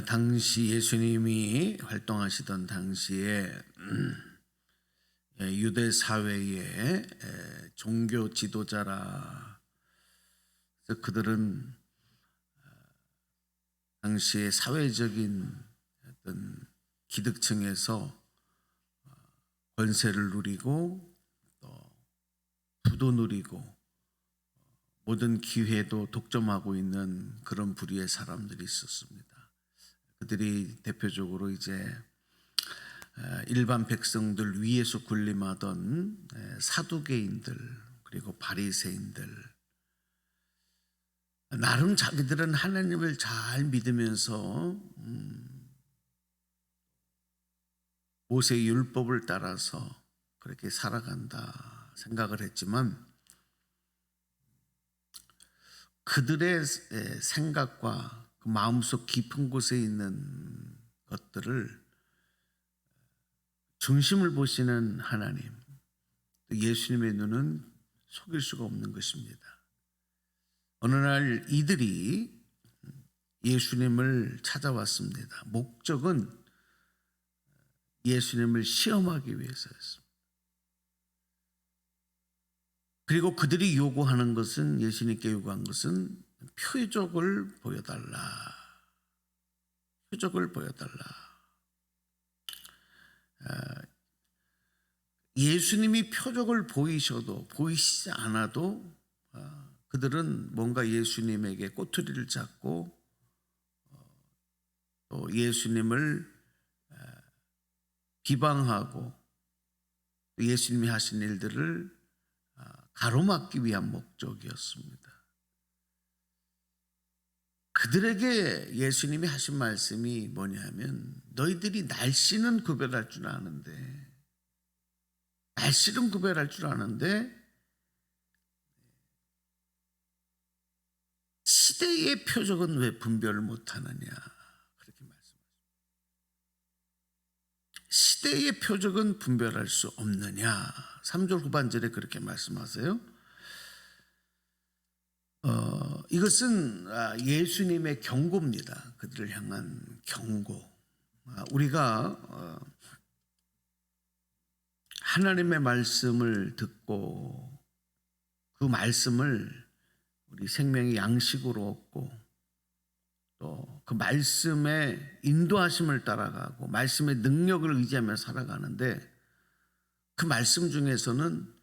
당시 예수님이 활동하시던 당시에 유대 사회의 종교 지도자라. 그래서 그들은 당시의 사회적인 어떤 기득층에서 권세를 누리고 또 부도 누리고 모든 기회도 독점하고 있는 그런 부류의 사람들이 있었습니다. 그들이 대표적으로 이제 일반 백성들 위에서 군림하던 사두개인들 그리고 바리새인들, 나름 자기들은 하나님을 잘 믿으면서 모세의 율법을 따라서 그렇게 살아간다 생각을 했지만, 그들의 생각과 그 마음속 깊은 곳에 있는 것들을 중심을 보시는 하나님, 예수님의 눈은 속일 수가 없는 것입니다. 어느 날 이들이 예수님을 찾아왔습니다. 목적은 예수님을 시험하기 위해서였습니다. 그리고 그들이 요구하는 것은, 예수님께 요구한 것은 표적을 보여달라. 표적을 보여달라. 예수님이 표적을 보이시지 않아도 그들은 뭔가 예수님에게 꼬투리를 잡고 또 예수님을 비방하고 예수님이 하신 일들을 가로막기 위한 목적이었습니다. 그들에게 예수님이 하신 말씀이 뭐냐면, 너희들이 날씨는 구별할 줄 아는데, 시대의 표적은 왜 분별을 못하느냐, 그렇게 말씀하십니다. 시대의 표적은 분별할 수 없느냐, 3절 후반절에 그렇게 말씀하세요. 이것은 예수님의 경고입니다. 그들을 향한 경고. 우리가 하나님의 말씀을 듣고 그 말씀을 우리 생명의 양식으로 얻고 또 그 말씀의 인도하심을 따라가고 말씀의 능력을 의지하며 살아가는데, 그 말씀 중에서는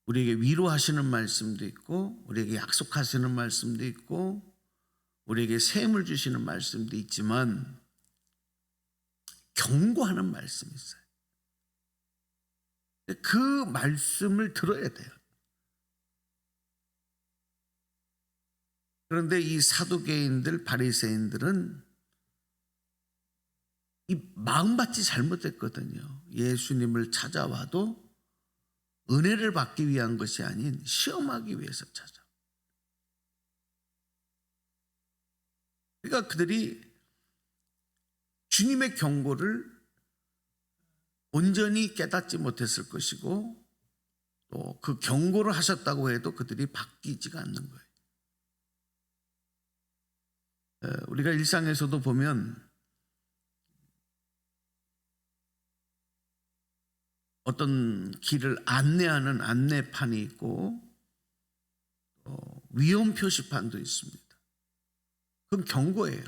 우리에게 위로하시는 말씀도 있고 우리에게 약속하시는 말씀도 있고 우리에게 셈을 주시는 말씀도 있지만, 경고하는 말씀이 있어요. 그 말씀을 들어야 돼요. 그런데 이 사두개인들, 바리새인들은 이 마음밭이 잘못됐거든요. 예수님을 찾아와도 은혜를 받기 위한 것이 아닌 시험하기 위해서 찾아. 그러니까 그들이 주님의 경고를 온전히 깨닫지 못했을 것이고, 또 그 경고를 하셨다고 해도 그들이 바뀌지가 않는 거예요. 우리가 일상에서도 보면 어떤 길을 안내하는 안내판이 있고 위험 표시판도 있습니다. 그건 경고예요.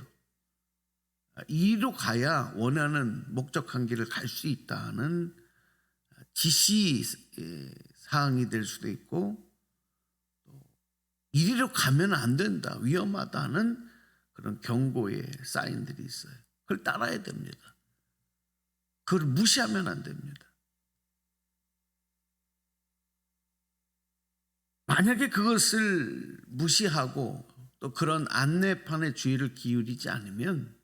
이리로 가야 원하는 목적한 길을 갈 수 있다는 지시 사항이 될 수도 있고, 이리로 가면 안 된다, 위험하다는 그런 경고의 사인들이 있어요. 그걸 따라야 됩니다. 그걸 무시하면 안 됩니다. 만약에 그것을 무시하고 또 그런 안내판에 주의를 기울이지 않으면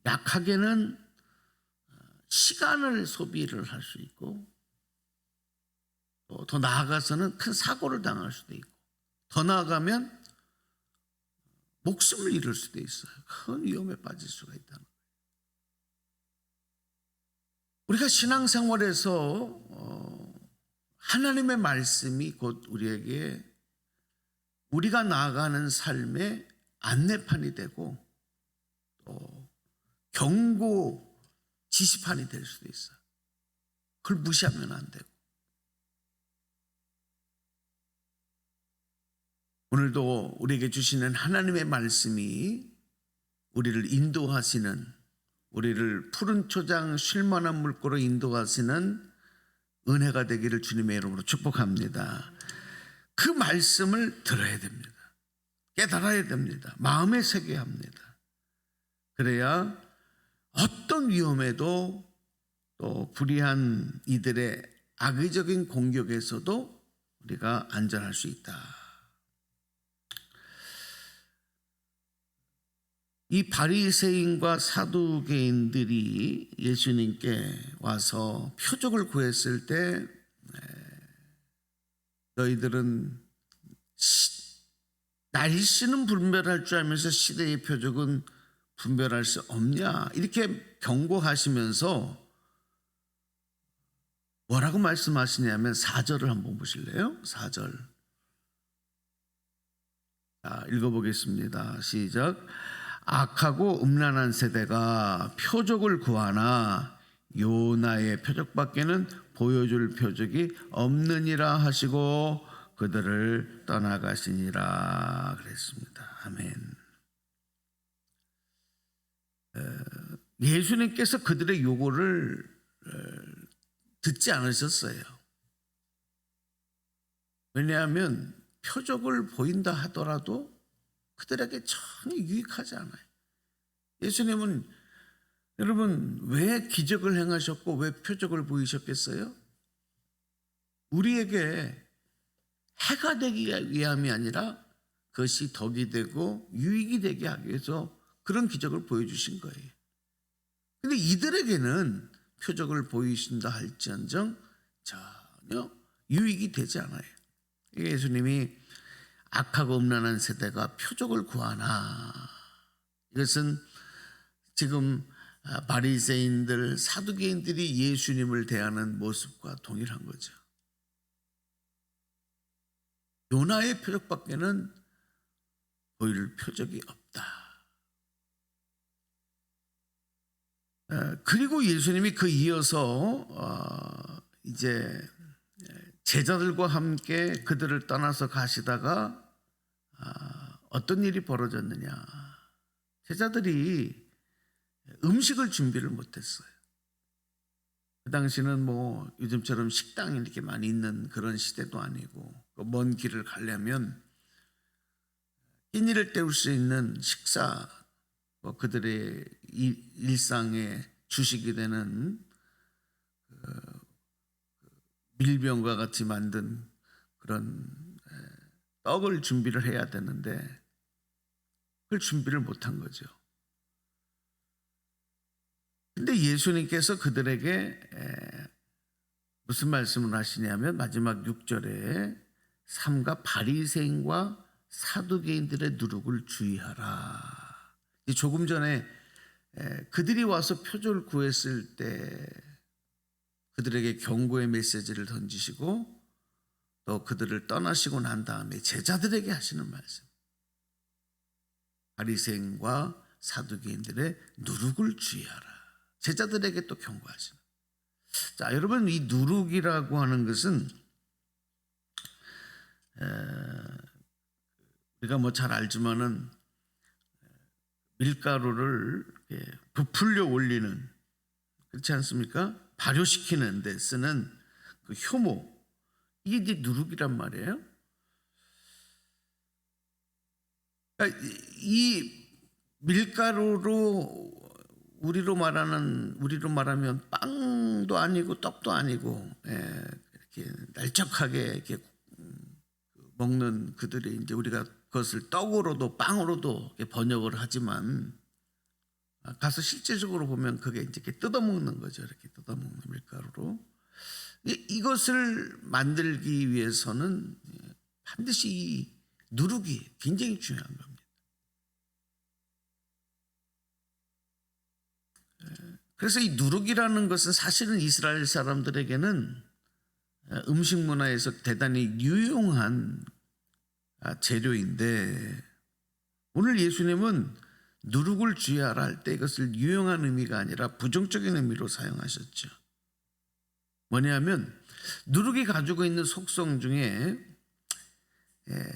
약하게는 시간을 소비를 할 수 있고, 또 더 나아가서는 큰 사고를 당할 수도 있고, 더 나아가면 목숨을 잃을 수도 있어요. 큰 위험에 빠질 수가 있다는 거예요. 우리가 신앙생활에서 하나님의 말씀이 곧 우리에게 우리가 나아가는 삶의 안내판이 되고 또 경고 지시판이 될 수도 있어요. 그걸 무시하면 안 되고. 오늘도 우리에게 주시는 하나님의 말씀이 우리를 인도하시는, 우리를 푸른 초장 쉴만한 물고로 인도하시는 은혜가 되기를 주님의 이름으로 축복합니다. 그 말씀을 들어야 됩니다. 깨달아야 됩니다. 마음에 새겨야 합니다. 그래야 어떤 위험에도 또 불의한 이들의 악의적인 공격에서도 우리가 안전할 수 있다. 이 바리새인과 사두개인들이 예수님께 와서 표적을 구했을 때 너희들은 날씨는 분별할 줄 알면서 시대의 표적은 분별할 수 없냐, 이렇게 경고하시면서 뭐라고 말씀하시냐면 4절을 한번 보실래요? 4절 읽어보겠습니다. 시작. 악하고 음란한 세대가 표적을 구하나 요나의 표적밖에는 보여줄 표적이 없느니라 하시고 그들을 떠나가시니라 그랬습니다. 아멘. 예수님께서 그들의 요구를 듣지 않으셨어요. 왜냐하면 표적을 보인다 하더라도 그들에게 전혀 유익하지 않아요. 예수님은 여러분 왜 기적을 행하셨고 왜 표적을 보이셨겠어요? 우리에게 해가 되기 위함이 아니라 그것이 덕이 되고 유익이 되게 하기 위해서 그런 기적을 보여주신 거예요. 근데 이들에게는 표적을 보이신다 할지언정 전혀 유익이 되지 않아요. 예수님이 악하고 음란한 세대가 표적을 구하나, 이것은 지금 바리새인들, 사두개인들이 예수님을 대하는 모습과 동일한 거죠. 요나의 표적밖에는 보일 표적이 없다. 그리고 예수님이 그 이어서 이제 제자들과 함께 그들을 떠나서 가시다가 어떤 일이 벌어졌느냐. 제자들이 음식을 준비를 못했어요. 그 당시는 뭐 요즘처럼 식당이 이렇게 많이 있는 그런 시대도 아니고 먼 길을 가려면 끼니를 때울 수 있는 식사, 뭐 그들의 일상의 주식이 되는 밀병과 같이 만든 그런 떡을 준비를 해야 되는데 그걸 준비를 못한 거죠. 근데 예수님께서 그들에게 무슨 말씀을 하시냐면 마지막 6절에 삼가 바리새인과 사두개인들의 누룩을 주의하라. 조금 전에 그들이 와서 표적을 구했을 때 그들에게 경고의 메시지를 던지시고 또 그들을 떠나시고 난 다음에 제자들에게 하시는 말씀. 바리새인과 사두개인들의 누룩을 주의하라. 제자들에게 또 경고하시는. 자, 여러분, 이 누룩이라고 하는 것은 우리가 뭐 잘 알지만은 밀가루를 부풀려 올리는, 그렇지 않습니까? 발효시키는 데 쓰는 그 효모, 이게 이제 누룩이란 말이에요. 그러니까 이 밀가루로 우리로 말하면 빵도 아니고 떡도 아니고 이렇게 날적하게 이렇게 먹는 그들이 이제 우리가 그것을 떡으로도 빵으로도 번역을 하지만 가서 실제적으로 보면 그게 이제 이렇게 뜯어먹는 거죠. 이렇게 뜯어먹는 밀가루로. 이것을 만들기 위해서는 반드시 이 누룩이 굉장히 중요한 겁니다. 그래서 이 누룩이라는 것은 사실은 이스라엘 사람들에게는 음식 문화에서 대단히 유용한 재료인데 오늘 예수님은 누룩을 주의하라 할 때 이것을 유용한 의미가 아니라 부정적인 의미로 사용하셨죠. 뭐냐면 누룩이 가지고 있는 속성 중에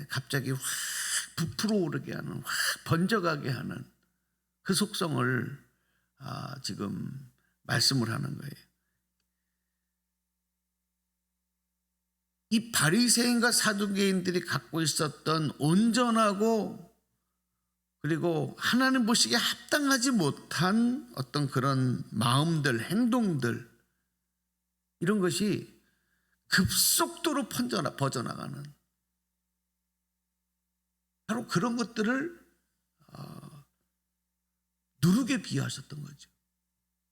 갑자기 확 부풀어 오르게 하는, 확 번져가게 하는 그 속성을 지금 말씀을 하는 거예요. 이 바리새인과 사두개인들이 갖고 있었던 온전하고 그리고 하나님 보시기에 합당하지 못한 어떤 그런 마음들, 행동들, 이런 것이 급속도로 퍼져나가는 바로 그런 것들을 누룩에 비유하셨던 거죠.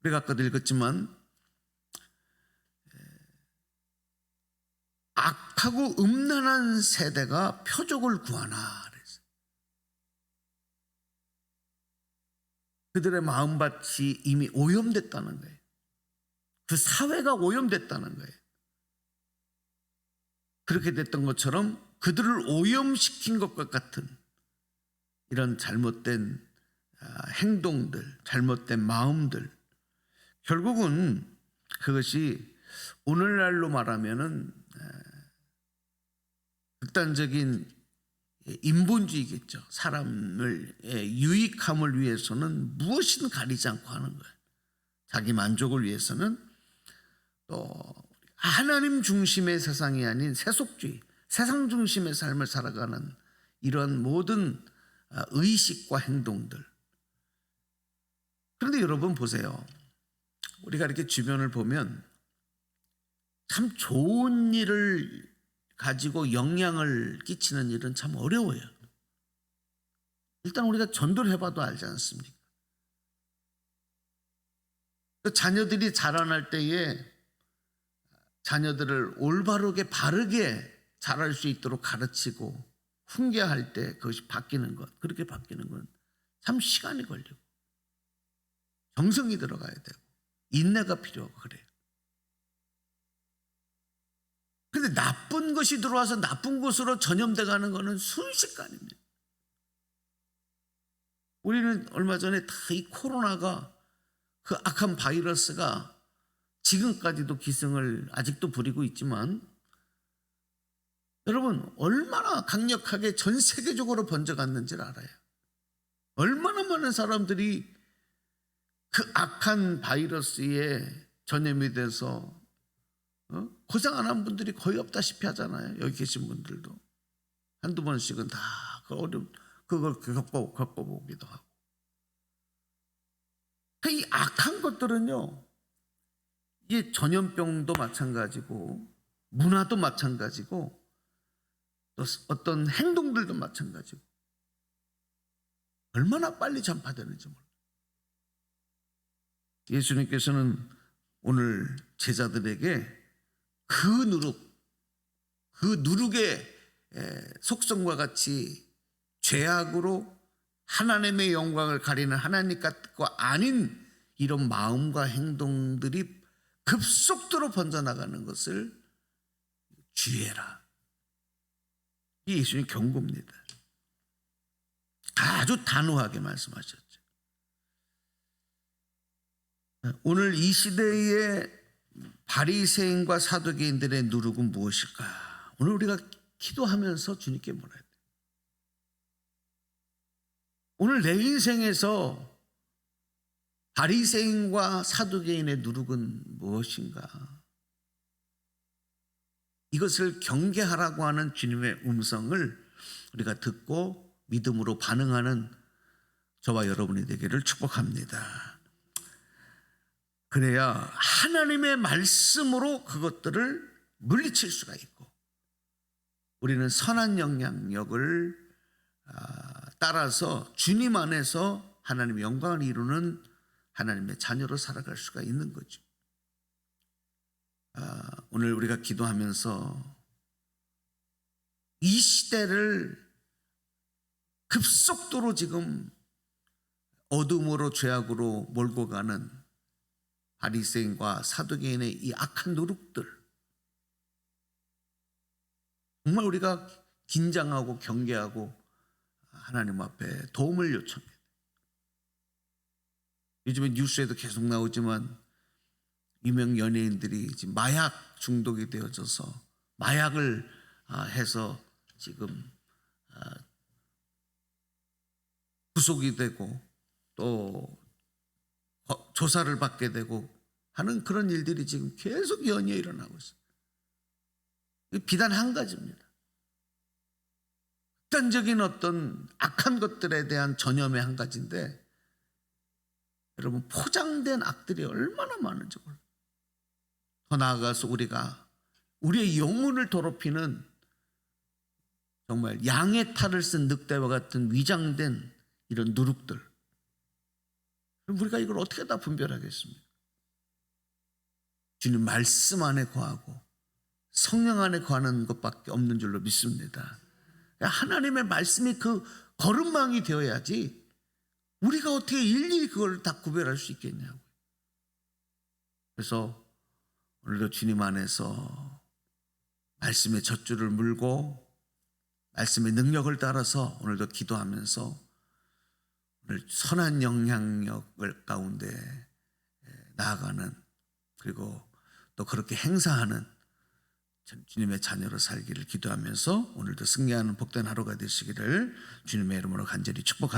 우리가 아까도 읽었지만 악하고 음란한 세대가 표적을 구하나 그랬어요. 그들의 마음밭이 이미 오염됐다는 거예요. 그 사회가 오염됐다는 거예요. 그렇게 됐던 것처럼 그들을 오염시킨 것과 같은 이런 잘못된 행동들, 잘못된 마음들, 결국은 그것이 오늘날로 말하면은 극단적인 인본주의겠죠. 사람을 유익함을 위해서는 무엇이든 가리지 않고 하는 거예요. 자기 만족을 위해서는 또 하나님 중심의 세상이 아닌 세속주의, 세상 중심의 삶을 살아가는 이런 모든 의식과 행동들. 그런데 여러분 보세요. 우리가 이렇게 주변을 보면 참 좋은 일을 가지고 영향을 끼치는 일은 참 어려워요. 일단 우리가 전도를 해봐도 알지 않습니까? 자녀들이 자라날 때에 자녀들을 올바르게 바르게 자랄 수 있도록 가르치고 훈계할 때 그것이 바뀌는 것, 그렇게 바뀌는 건 참 시간이 걸리고 정성이 들어가야 되고 인내가 필요하고 그래요. 근데 나쁜 것이 들어와서 나쁜 것으로 전염돼 가는 것은 순식간입니다. 우리는 얼마 전에 다 이 코로나가 그 악한 바이러스가 지금까지도 기승을 아직도 부리고 있지만 여러분 얼마나 강력하게 전 세계적으로 번져갔는지를 알아요. 얼마나 많은 사람들이 그 악한 바이러스에 전염이 돼서 고생 안 한 분들이 거의 없다시피 하잖아요. 여기 계신 분들도 한두 번씩은 다 그걸 겪어보기도 하고. 이 악한 것들은요, 이 전염병도 마찬가지고 문화도 마찬가지고 또 어떤 행동들도 마찬가지고 얼마나 빨리 전파되는지 몰라요. 예수님께서는 오늘 제자들에게 그 누룩의 속성과 같이 죄악으로 하나님의 영광을 가리는 하나님과 뜻과 아닌 이런 마음과 행동들이 급속도로 번져나가는 것을 주의해라. 이 예수님 경고입니다. 아주 단호하게 말씀하셨죠. 오늘 이 시대의 바리새인과 사두개인들의 누룩은 무엇일까? 오늘 우리가 기도하면서 주님께 물어야 돼요. 오늘 내 인생에서 바리새인과 사두개인의 누룩은 무엇인가? 이것을 경계하라고 하는 주님의 음성을 우리가 듣고 믿음으로 반응하는 저와 여러분이 되기를 축복합니다. 그래야 하나님의 말씀으로 그것들을 물리칠 수가 있고 우리는 선한 영향력을 따라서 주님 안에서 하나님의 영광을 이루는 하나님의 자녀로 살아갈 수가 있는 거죠. 오늘 우리가 기도하면서 이 시대를 급속도로 지금 어둠으로 죄악으로 몰고 가는 바리새인과 사두개인의 이 악한 누룩들, 정말 우리가 긴장하고 경계하고 하나님 앞에 도움을 요청해요. 요즘에 뉴스에도 계속 나오지만 유명 연예인들이 지금 마약 중독이 되어져서 마약을 해서 지금 구속이 되고 또 조사를 받게 되고 하는 그런 일들이 지금 계속 연이어 일어나고 있어요. 비단 한 가지입니다. 극단적인 어떤 악한 것들에 대한 전염의 한 가지인데, 여러분 포장된 악들이 얼마나 많은지 몰라요. 더 나아가서 우리가 우리의 영혼을 더럽히는 정말 양의 탈을 쓴 늑대와 같은 위장된 이런 누룩들, 그럼 우리가 이걸 어떻게 다 분별하겠습니까? 주님 말씀 안에 거하고 성령 안에 거하는 것밖에 없는 줄로 믿습니다. 하나님의 말씀이 그 거름망이 되어야지 우리가 어떻게 일일이 그걸 다 구별할 수 있겠냐고. 그래서 오늘도 주님 안에서 말씀의 젖줄을 물고 말씀의 능력을 따라서 오늘도 기도하면서 오늘 선한 영향력을 가운데 나아가는, 그리고 또 그렇게 행사하는 주님의 자녀로 살기를 기도하면서 오늘도 승리하는 복된 하루가 되시기를 주님의 이름으로 간절히 축복합니다.